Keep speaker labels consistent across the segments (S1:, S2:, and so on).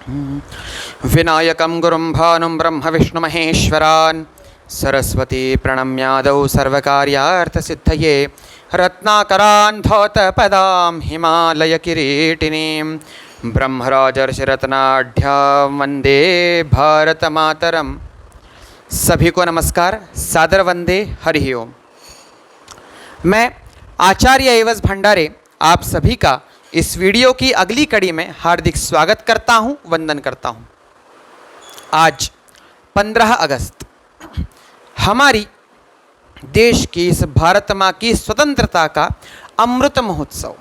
S1: विनायकं गुरुं भानुं ब्रह्म विष्णुमहेश्वरान् सरस्वती प्रणम्यादौ सर्वकार्यार्थसिद्धये रत्नाकरान् धौतपदां हिमालयकिरीटिनीं ब्रह्मराजर्षिरत्नाढ्यां वन्दे भारतमातरम्। सभी को नमस्कार, सादर वंदे, हरि ओम। मैं आचार्य एवज भंडारे आप सभी का इस वीडियो की अगली कड़ी में हार्दिक स्वागत करता हूं, वंदन करता हूं। आज 15 अगस्त हमारी देश की इस भारत माँ की स्वतंत्रता का अमृत महोत्सव।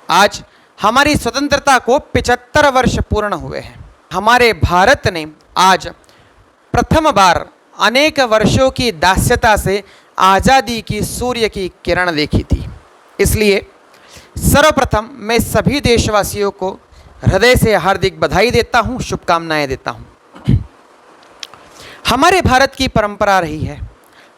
S1: आज हमारी स्वतंत्रता को 75 वर्ष पूर्ण हुए हैं। हमारे भारत ने आज प्रथम बार अनेक वर्षों की दास्यता से आज़ादी की सूर्य की किरण देखी थी। इसलिए सर्वप्रथम मैं सभी देशवासियों को हृदय से हार्दिक बधाई देता हूं, शुभकामनाएं देता हूं। हमारे भारत की परंपरा रही है,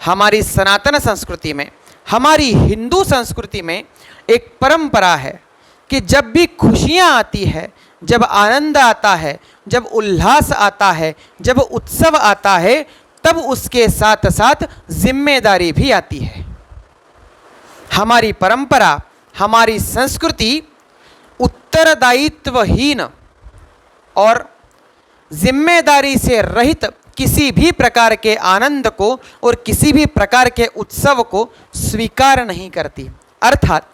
S1: हमारी सनातन संस्कृति में, हमारी हिंदू संस्कृति में एक परंपरा है कि जब भी खुशियां आती है, जब आनंद आता है, जब उल्लास आता है, जब उत्सव आता है, तब उसके साथ साथ जिम्मेदारी भी आती है। हमारी परंपरा, हमारी संस्कृति उत्तरदायित्वहीन और जिम्मेदारी से रहित किसी भी प्रकार के आनंद को और किसी भी प्रकार के उत्सव को स्वीकार नहीं करती। अर्थात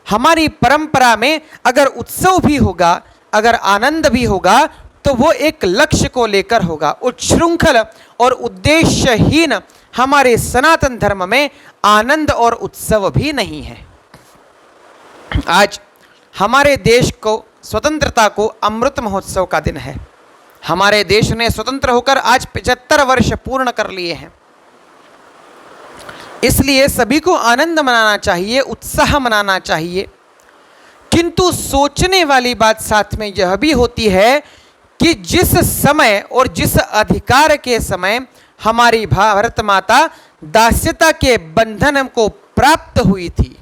S1: हमारी परंपरा में अगर उत्सव भी होगा, अगर आनंद भी होगा, तो वो एक लक्ष्य को लेकर होगा। उच्छृंखल और उद्देश्यहीन हमारे सनातन धर्म में आनंद और उत्सव भी नहीं है। आज हमारे देश को स्वतंत्रता को अमृत महोत्सव का दिन है। हमारे देश ने स्वतंत्र होकर आज 75 वर्ष पूर्ण कर लिए हैं। इसलिए सभी को आनंद मनाना चाहिए, उत्साह मनाना चाहिए। किंतु सोचने वाली बात साथ में यह भी होती है कि जिस समय और जिस अधिकार के समय हमारी भारत माता दास्यता के बंधन को प्राप्त हुई थी,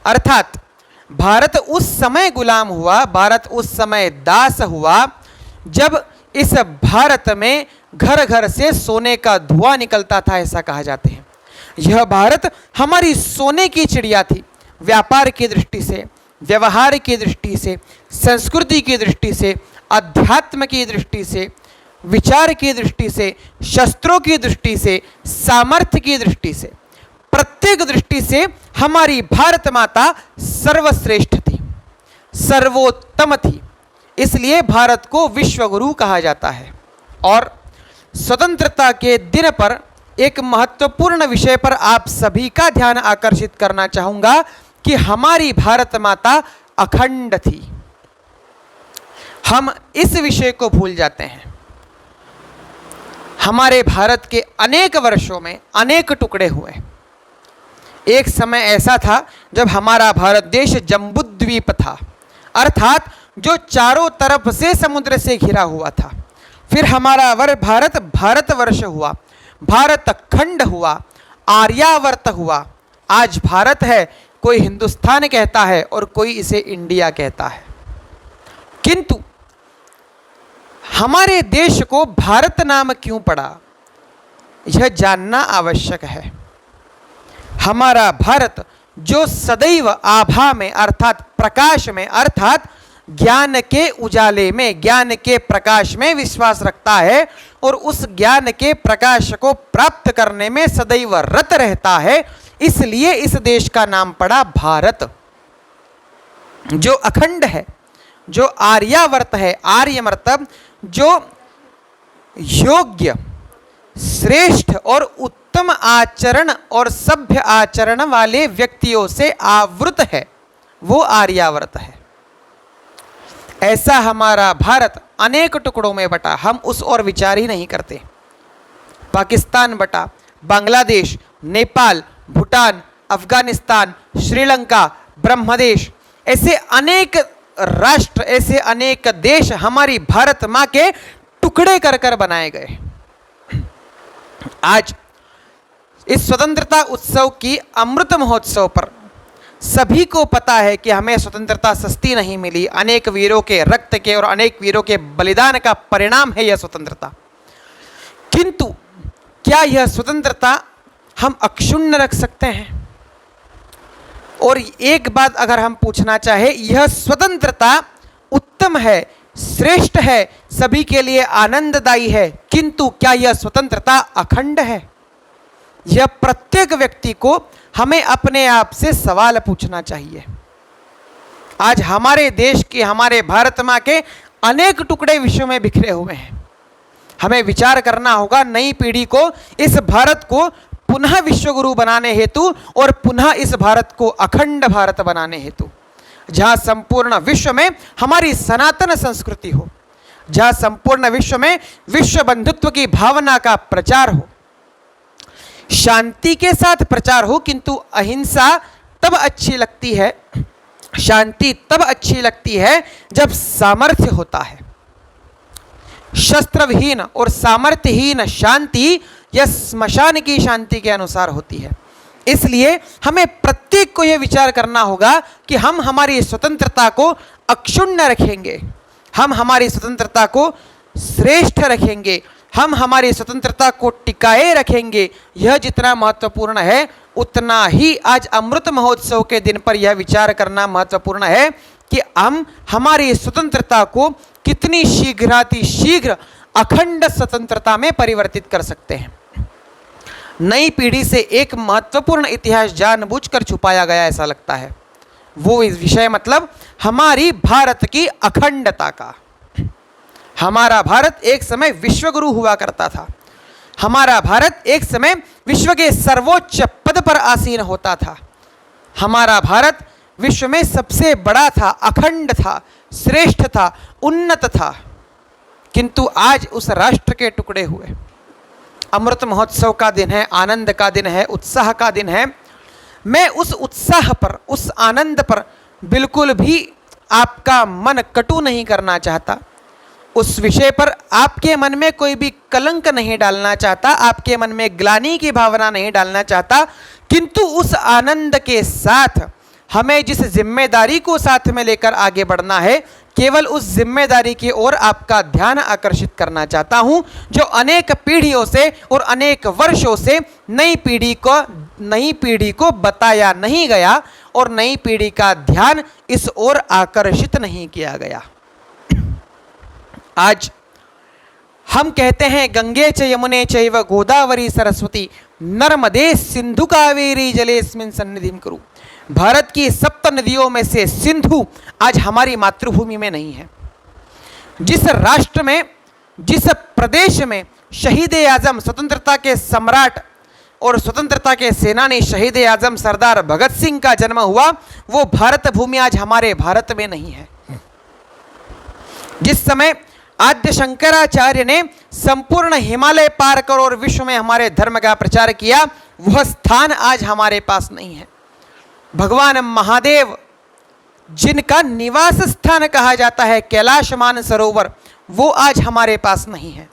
S1: अर्थात भारत उस समय गुलाम हुआ, भारत उस समय दास हुआ जब इस भारत में घर घर से सोने का धुआं निकलता था, ऐसा कहा जाते हैं। यह भारत हमारी सोने की चिड़िया थी। व्यापार की दृष्टि से, व्यवहार की दृष्टि से, संस्कृति की दृष्टि से, अध्यात्म की दृष्टि से, विचार की दृष्टि से, शस्त्रों की दृष्टि से, सामर्थ्य की दृष्टि से, प्रत्येक दृष्टि से हमारी भारत माता सर्वश्रेष्ठ थी, सर्वोत्तम थी। इसलिए भारत को विश्वगुरु कहा जाता है। और स्वतंत्रता के दिन पर एक महत्वपूर्ण विषय पर आप सभी का ध्यान आकर्षित करना चाहूंगा कि हमारी भारत माता अखंड थी। हम इस विषय को भूल जाते हैं। हमारे भारत के अनेक वर्षों में अनेक टुकड़े हुए। एक समय ऐसा था जब हमारा भारत देश जम्बूद्वीप था, अर्थात जो चारों तरफ से समुद्र से घिरा हुआ था। फिर हमारा भारतवर्ष हुआ, भारत खंड हुआ, आर्यावर्त हुआ। आज भारत है, कोई हिंदुस्तान कहता है और कोई इसे इंडिया कहता है। किंतु हमारे देश को भारत नाम क्यों पड़ा, यह जानना आवश्यक है। हमारा भारत जो सदैव आभा में, अर्थात प्रकाश में, अर्थात ज्ञान के उजाले में, ज्ञान के प्रकाश में विश्वास रखता है और उस ज्ञान के प्रकाश को प्राप्त करने में सदैव रत रहता है, इसलिए इस देश का नाम पड़ा भारत। जो अखंड है, जो आर्यावर्त है, आर्य मतलब जो योग्य, श्रेष्ठ और उत्तम आचरण और सभ्य आचरण वाले व्यक्तियों से आवृत है, वो आर्यावर्त है। ऐसा हमारा भारत अनेक टुकड़ों में बटा, हम उस और विचार ही नहीं करते। पाकिस्तान बटा, बांग्लादेश, नेपाल, भूटान, अफगानिस्तान, श्रीलंका, ब्रह्मदेश, ऐसे अनेक राष्ट्र, ऐसे अनेक देश हमारी भारत माँ के टुकड़े कर कर बनाए गए। आज इस स्वतंत्रता उत्सव की अमृत महोत्सव पर सभी को पता है कि हमें स्वतंत्रता सस्ती नहीं मिली, अनेक वीरों के रक्त के और अनेक वीरों के बलिदान का परिणाम है यह स्वतंत्रता। किंतु क्या यह स्वतंत्रता हम अक्षुण्ण रख सकते हैं? और एक बात अगर हम पूछना चाहे, यह स्वतंत्रता उत्तम है, श्रेष्ठ है, सभी के लिए आनंददायी है, किंतु क्या यह स्वतंत्रता अखंड है? यह प्रत्येक व्यक्ति को हमें अपने आप से सवाल पूछना चाहिए। आज हमारे देश के, हमारे भारत माँ के अनेक टुकड़े विश्व में बिखरे हुए हैं। हमें विचार करना होगा नई पीढ़ी को इस भारत को पुनः विश्वगुरु बनाने हेतु और पुनः इस भारत को अखंड भारत बनाने हेतु, जहाँ संपूर्ण विश्व में हमारी सनातन संस्कृति हो, जहाँ संपूर्ण विश्व में विश्व बंधुत्व की भावना का प्रचार हो, शांति के साथ प्रचार हो। किंतु अहिंसा तब अच्छी लगती है, शांति तब अच्छी लगती है जब सामर्थ्य होता है। शस्त्रविहीन और सामर्थ्यहीन शांति यह स्मशान की शांति के अनुसार होती है। इसलिए हमें प्रत्येक को यह विचार करना होगा कि हम हमारी स्वतंत्रता को अक्षुण्ण रखेंगे, हम हमारी स्वतंत्रता को श्रेष्ठ रखेंगे, हम हमारी स्वतंत्रता को टिकाए रखेंगे। यह जितना महत्वपूर्ण है उतना ही आज अमृत महोत्सव के दिन पर यह विचार करना महत्वपूर्ण है कि हम हमारी स्वतंत्रता को कितनी शीघ्र अखंड स्वतंत्रता में परिवर्तित कर सकते हैं। नई पीढ़ी से एक महत्वपूर्ण इतिहास जानबूझकर छुपाया गया ऐसा लगता है। वो इस विषय मतलब हमारी भारत की अखंडता का। हमारा भारत एक समय विश्वगुरु हुआ करता था, हमारा भारत एक समय विश्व के सर्वोच्च पद पर आसीन होता था, हमारा भारत विश्व में सबसे बड़ा था, अखंड था, श्रेष्ठ था, उन्नत था। किंतु आज उस राष्ट्र के टुकड़े हुए। अमृत महोत्सव का दिन है, आनंद का दिन है, उत्साह का दिन है। मैं उस उत्साह पर, उस आनंद पर बिल्कुल भी आपका मन कटु नहीं करना चाहता, उस विषय पर आपके मन में कोई भी कलंक नहीं डालना चाहता, आपके मन में ग्लानि की भावना नहीं डालना चाहता। किंतु उस आनंद के साथ हमें जिस जिम्मेदारी को साथ में लेकर आगे बढ़ना है, केवल उस जिम्मेदारी की ओर आपका ध्यान आकर्षित करना चाहता हूं, जो अनेक पीढ़ियों से और अनेक वर्षों से नई पीढ़ी को बताया नहीं गया और नई पीढ़ी का ध्यान इस ओर आकर्षित नहीं किया गया। आज हम कहते हैं गंगे च यमुने चैव गोदावरी सरस्वती नर्मदे सिंधु कावेरी जलेस्मिन् सन्निधिं कुरु। भारत की 7 नदियों में से सिंधु आज हमारी मातृभूमि में नहीं है। जिस राष्ट्र में, जिस प्रदेश में शहीद आजम, स्वतंत्रता के सम्राट और स्वतंत्रता के सेनानी शहीद आजम सरदार भगत सिंह का जन्म हुआ, वो भारत भूमि आज हमारे भारत में नहीं है। जिस समय आद्य शंकराचार्य ने संपूर्ण हिमालय पार कर और विश्व में हमारे धर्म का प्रचार किया, वह स्थान आज हमारे पास नहीं है। भगवान महादेव जिनका निवास स्थान कहा जाता है कैलाश मानसरोवर, वो आज हमारे पास नहीं है।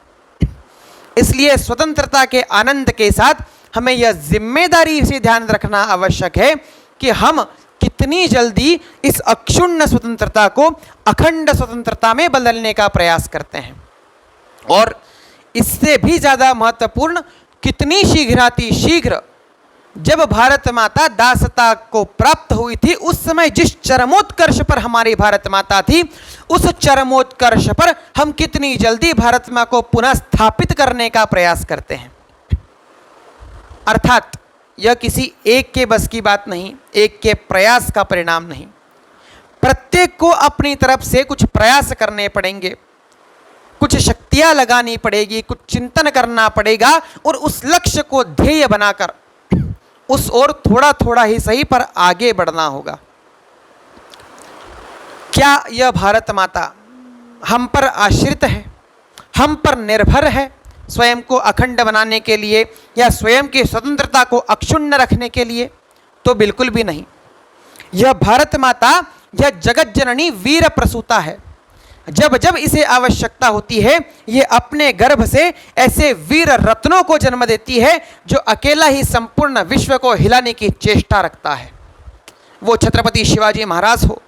S1: इसलिए स्वतंत्रता के आनंद के साथ हमें यह जिम्मेदारी से ध्यान रखना आवश्यक है कि हम कितनी जल्दी इस अक्षुण्ण स्वतंत्रता को अखंड स्वतंत्रता में बदलने का प्रयास करते हैं, और इससे भी ज़्यादा महत्वपूर्ण कितनी शीघ्र जब भारत माता दासता को प्राप्त हुई थी, उस समय जिस चरमोत्कर्ष पर हमारी भारत माता थी, उस चरमोत्कर्ष पर हम कितनी जल्दी भारत माँ को पुनः स्थापित करने का प्रयास करते हैं। अर्थात यह किसी एक के बस की बात नहीं, एक के प्रयास का परिणाम नहीं। प्रत्येक को अपनी तरफ से कुछ प्रयास करने पड़ेंगे, कुछ शक्तियां लगानी पड़ेगी, कुछ चिंतन करना पड़ेगा और उस लक्ष्य को ध्येय बनाकर उस ओर थोड़ा थोड़ा ही सही पर आगे बढ़ना होगा। क्या यह भारत माता हम पर आश्रित है, हम पर निर्भर है स्वयं को अखंड बनाने के लिए या स्वयं की स्वतंत्रता को अक्षुण्ण रखने के लिए? तो बिल्कुल भी नहीं। यह भारत माता, यह जगत जननी वीर प्रसूता है। जब जब इसे आवश्यकता होती है, ये अपने गर्भ से ऐसे वीर रत्नों को जन्म देती है जो अकेला ही संपूर्ण विश्व को हिलाने की चेष्टा रखता है। वो छत्रपति शिवाजी महाराज हो,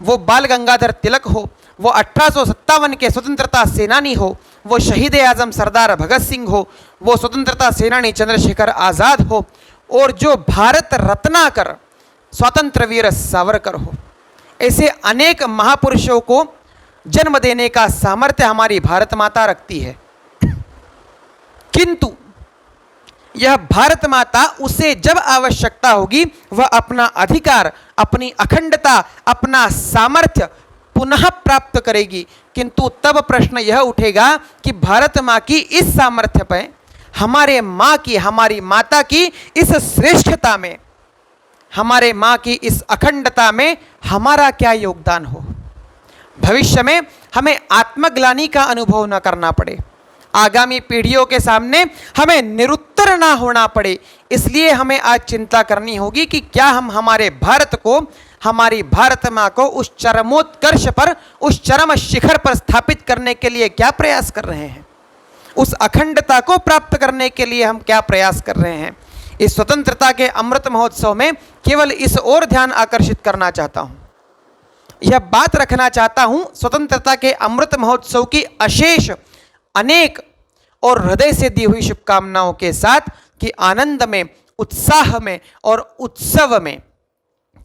S1: वो बाल गंगाधर तिलक हो, वो 1857 के स्वतंत्रता सेनानी हो, वो शहीद आजम सरदार भगत सिंह हो, वो स्वतंत्रता सेनानी चंद्रशेखर आज़ाद हो, और जो भारत रत्नाकर स्वतंत्र वीर सावरकर हो। ऐसे अनेक महापुरुषों को जन्म देने का सामर्थ्य हमारी भारत माता रखती है। किंतु यह भारत माता उसे जब आवश्यकता होगी वह अपना अधिकार, अपनी अखंडता, अपना सामर्थ्य पुनः प्राप्त करेगी। किंतु तब प्रश्न यह उठेगा कि भारत माँ की इस सामर्थ्य पर, हमारे माँ की, हमारी माता की इस श्रेष्ठता में, हमारे माँ की इस अखंडता में हमारा क्या योगदान हो। भविष्य में हमें आत्मग्लानि का अनुभव न करना पड़े, आगामी पीढ़ियों के सामने हमें निरुत्तर ना होना पड़े, इसलिए हमें आज चिंता करनी होगी कि क्या हम हमारे भारत को, हमारी भारत माँ को उस चरमोत्कर्ष पर, उस चरम शिखर पर स्थापित करने के लिए क्या प्रयास कर रहे हैं, उस अखंडता को प्राप्त करने के लिए हम क्या प्रयास कर रहे हैं। इस स्वतंत्रता के अमृत महोत्सव में केवल इस ओर ध्यान आकर्षित करना चाहता हूँ, यह बात रखना चाहता हूँ स्वतंत्रता के अमृत महोत्सव की अशेष, अनेक और हृदय से दी हुई शुभकामनाओं के साथ कि आनंद में, उत्साह में और उत्सव में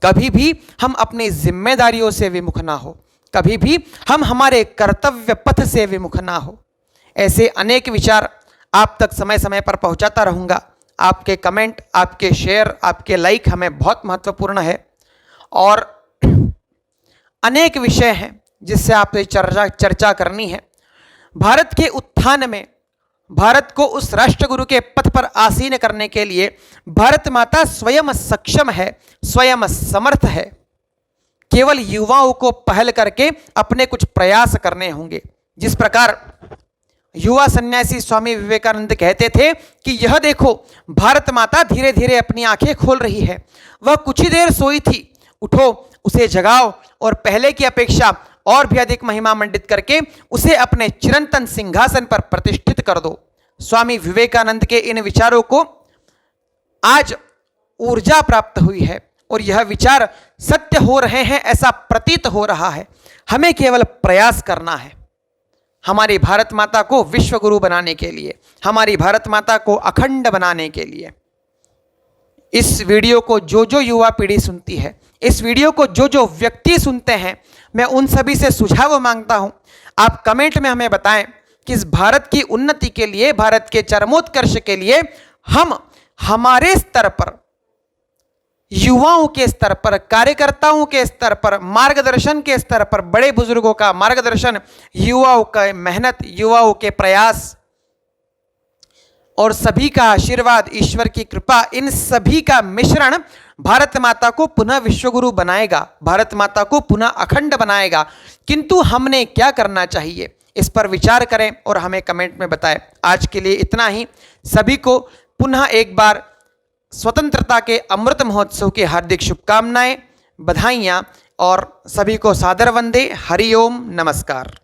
S1: कभी भी हम अपनी जिम्मेदारियों से विमुख ना हो, कभी भी हम हमारे कर्तव्य पथ से विमुख ना हो। ऐसे अनेक विचार आप तक समय समय पर पहुंचाता रहूँगा। आपके कमेंट, आपके शेयर, आपके लाइक हमें बहुत महत्वपूर्ण है, और अनेक विषय हैं जिससे आपसे चर्चा करनी है। भारत के उत्थान में, भारत को उस राष्ट्रगुरु के पथ पर आसीन करने के लिए भारत माता स्वयं सक्षम है, स्वयं समर्थ है। केवल युवाओं को पहल करके अपने कुछ प्रयास करने होंगे। जिस प्रकार युवा सन्यासी स्वामी विवेकानंद कहते थे कि यह देखो, भारत माता धीरे धीरे अपनी आंखें खोल रही है, वह कुछ ही देर सोई थी, उठो उसे जगाओ और पहले की अपेक्षा और भी अधिक महिमा मंडित करके उसे अपने चिरंतन सिंहासन पर प्रतिष्ठित कर दो। स्वामी विवेकानंद के इन विचारों को आज ऊर्जा प्राप्त हुई है और यह विचार सत्य हो रहे हैं ऐसा प्रतीत हो रहा है। हमें केवल प्रयास करना है हमारी भारत माता को विश्व गुरु बनाने के लिए, हमारी भारत माता को अखंड बनाने के लिए। इस वीडियो को जो जो युवा पीढ़ी सुनती है, इस वीडियो को जो जो व्यक्ति सुनते हैं, मैं उन सभी से सुझाव मांगता हूं, आप कमेंट में हमें बताएं कि इस भारत की उन्नति के लिए, भारत के चरमोत्कर्ष के लिए हम हमारे स्तर पर, युवाओं के स्तर पर, कार्यकर्ताओं के स्तर पर, मार्गदर्शन के स्तर पर, बड़े बुजुर्गों का मार्गदर्शन, युवाओं का मेहनत, युवाओं के प्रयास और सभी का आशीर्वाद, ईश्वर की कृपा, इन सभी का मिश्रण भारत माता को पुनः विश्वगुरु बनाएगा, भारत माता को पुनः अखंड बनाएगा। किंतु हमने क्या करना चाहिए, इस पर विचार करें और हमें कमेंट में बताएं। आज के लिए इतना ही। सभी को पुनः एक बार स्वतंत्रता के अमृत महोत्सव की हार्दिक शुभकामनाएं, बधाइयाँ और सभी को सादर वंदे। हरि ओम, नमस्कार।